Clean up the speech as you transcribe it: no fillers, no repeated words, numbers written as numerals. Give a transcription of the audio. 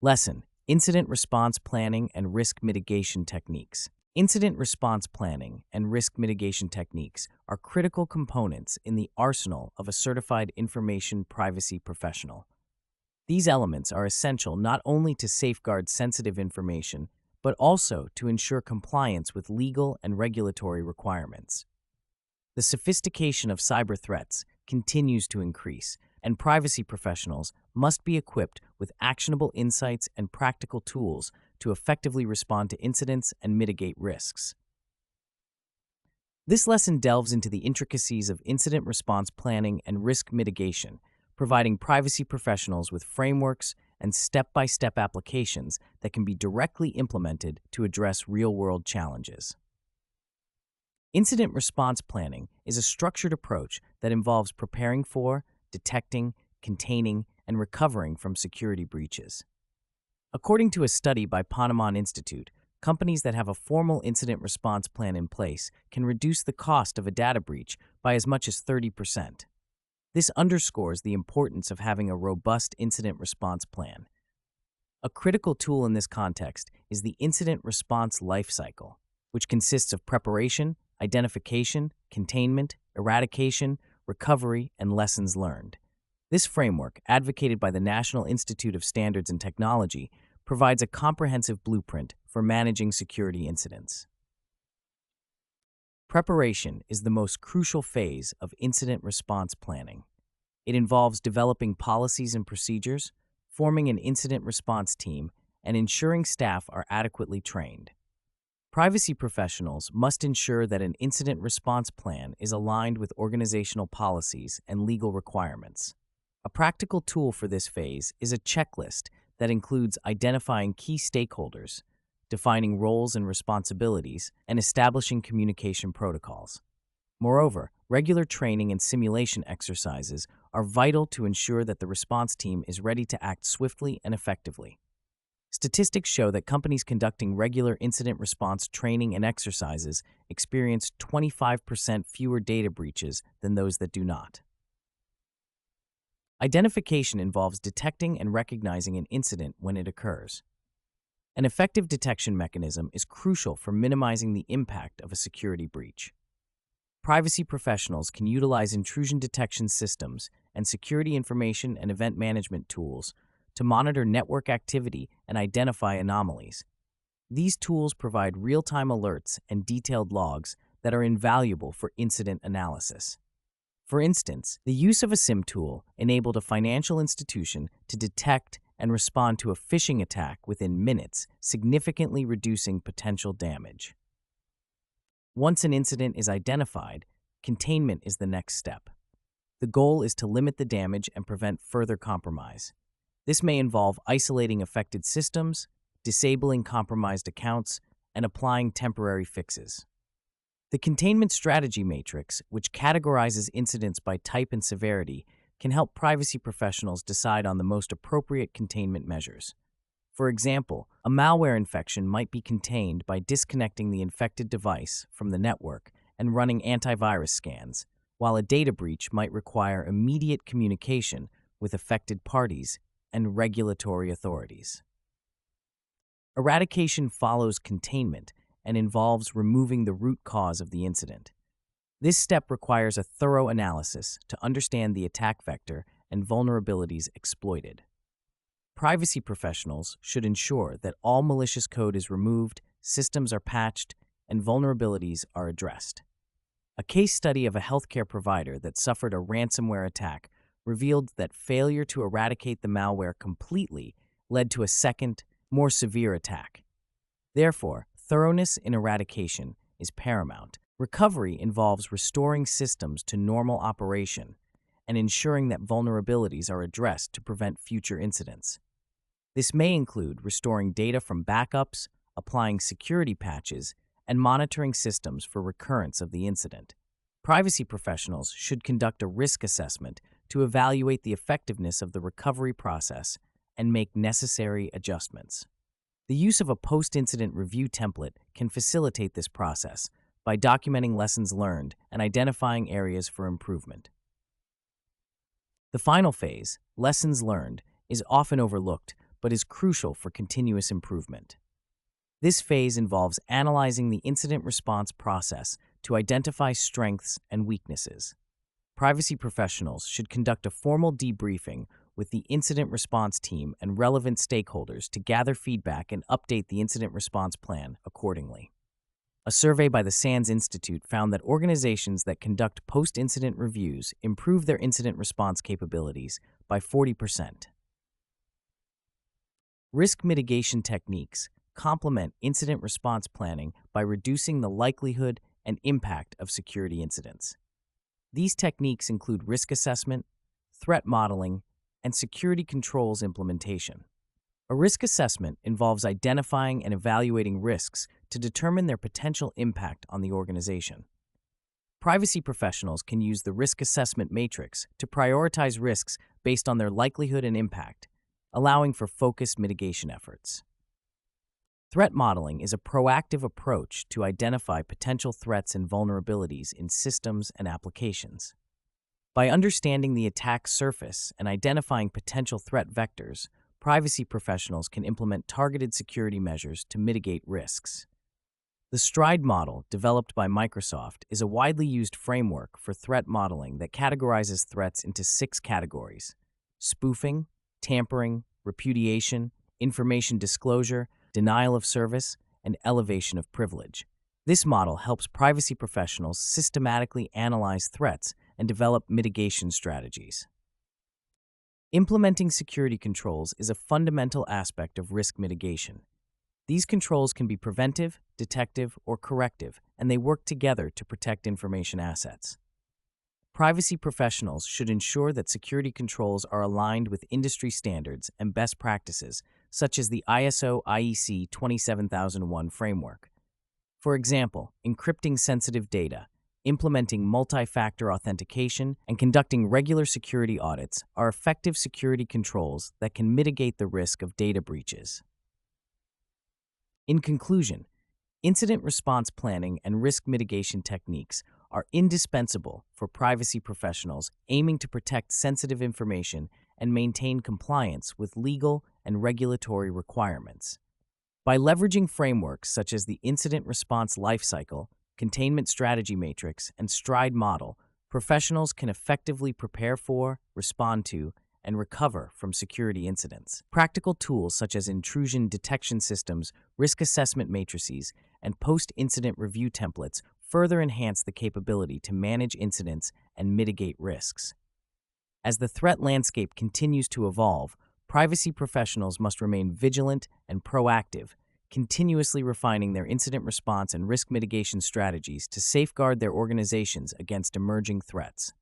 Lesson: Incident Response Planning and Risk Mitigation Techniques. Incident response planning and risk mitigation techniques are critical components in the arsenal of a certified information privacy professional. These elements are essential not only to safeguard sensitive information, but also to ensure compliance with legal and regulatory requirements. The sophistication of cyber threats continues to increase, and privacy professionals must be equipped with actionable insights and practical tools to effectively respond to incidents and mitigate risks. This lesson delves into the intricacies of incident response planning and risk mitigation, providing privacy professionals with frameworks and step-by-step applications that can be directly implemented to address real-world challenges. Incident response planning is a structured approach that involves preparing for, detecting, containing, and recovering from security breaches. According to a study by Ponemon Institute, companies that have a formal incident response plan in place can reduce the cost of a data breach by as much as 30%. This underscores the importance of having a robust incident response plan. A critical tool in this context is the incident response lifecycle, which consists of preparation, identification, containment, eradication, recovery, and lessons learned. This framework, advocated by the National Institute of Standards and Technology, provides a comprehensive blueprint for managing security incidents. Preparation is the most crucial phase of incident response planning. It involves developing policies and procedures, forming an incident response team, and ensuring staff are adequately trained. Privacy professionals must ensure that an incident response plan is aligned with organizational policies and legal requirements. A practical tool for this phase is a checklist that includes identifying key stakeholders, defining roles and responsibilities, and establishing communication protocols. Moreover, regular training and simulation exercises are vital to ensure that the response team is ready to act swiftly and effectively. Statistics show that companies conducting regular incident response training and exercises experience 25% fewer data breaches than those that do not. Identification involves detecting and recognizing an incident when it occurs. An effective detection mechanism is crucial for minimizing the impact of a security breach. Privacy professionals can utilize intrusion detection systems and security information and event management tools to monitor network activity and identify anomalies. These tools provide real-time alerts and detailed logs that are invaluable for incident analysis. For instance, the use of a SIM tool enabled a financial institution to detect and respond to a phishing attack within minutes, significantly reducing potential damage. Once an incident is identified, containment is the next step. The goal is to limit the damage and prevent further compromise. This may involve isolating affected systems, disabling compromised accounts, and applying temporary fixes. The Containment Strategy Matrix, which categorizes incidents by type and severity, can help privacy professionals decide on the most appropriate containment measures. For example, a malware infection might be contained by disconnecting the infected device from the network and running antivirus scans, while a data breach might require immediate communication with affected parties and regulatory authorities. Eradication follows containment and involves removing the root cause of the incident. This step requires a thorough analysis to understand the attack vector and vulnerabilities exploited. Privacy professionals should ensure that all malicious code is removed, systems are patched, and vulnerabilities are addressed. A case study of a healthcare provider that suffered a ransomware attack revealed that failure to eradicate the malware completely led to a second, more severe attack. Therefore, thoroughness in eradication is paramount. Recovery involves restoring systems to normal operation and ensuring that vulnerabilities are addressed to prevent future incidents. This may include restoring data from backups, applying security patches, and monitoring systems for recurrence of the incident. Privacy professionals should conduct a risk assessment to evaluate the effectiveness of the recovery process and make necessary adjustments. The use of a post-incident review template can facilitate this process by documenting lessons learned and identifying areas for improvement. The final phase, lessons learned, is often overlooked but is crucial for continuous improvement. This phase involves analyzing the incident response process to identify strengths and weaknesses. Privacy professionals should conduct a formal debriefing with the incident response team and relevant stakeholders to gather feedback and update the incident response plan accordingly. A survey by the Ponemon Institute found that organizations that conduct post-incident reviews improve their incident response capabilities by 40%. Risk mitigation techniques complement incident response planning by reducing the likelihood and impact of security incidents. These techniques include risk assessment, threat modeling, and security controls implementation. A risk assessment involves identifying and evaluating risks to determine their potential impact on the organization. Privacy professionals can use the risk assessment matrix to prioritize risks based on their likelihood and impact, allowing for focused mitigation efforts. Threat modeling is a proactive approach to identify potential threats and vulnerabilities in systems and applications. By understanding the attack surface and identifying potential threat vectors, privacy professionals can implement targeted security measures to mitigate risks. The STRIDE model, developed by Microsoft, is a widely used framework for threat modeling that categorizes threats into 6 categories: spoofing, tampering, repudiation, information disclosure, denial of service, and elevation of privilege. This model helps privacy professionals systematically analyze threats and develop mitigation strategies. Implementing security controls is a fundamental aspect of risk mitigation. These controls can be preventive, detective, or corrective, and they work together to protect information assets. Privacy professionals should ensure that security controls are aligned with industry standards and best practices, such as the ISO/IEC 27001 framework. For example, encrypting sensitive data, implementing multi-factor authentication, and conducting regular security audits are effective security controls that can mitigate the risk of data breaches. In conclusion, incident response planning and risk mitigation techniques are indispensable for privacy professionals aiming to protect sensitive information and maintain compliance with legal and regulatory requirements. By leveraging frameworks such as the Incident Response Lifecycle, Containment Strategy Matrix, and STRIDE model, professionals can effectively prepare for, respond to, and recover from security incidents. Practical tools such as intrusion detection systems, risk assessment matrices, and post-incident review templates further enhance the capability to manage incidents and mitigate risks. As the threat landscape continues to evolve, privacy professionals must remain vigilant and proactive, continuously refining their incident response and risk mitigation strategies to safeguard their organizations against emerging threats.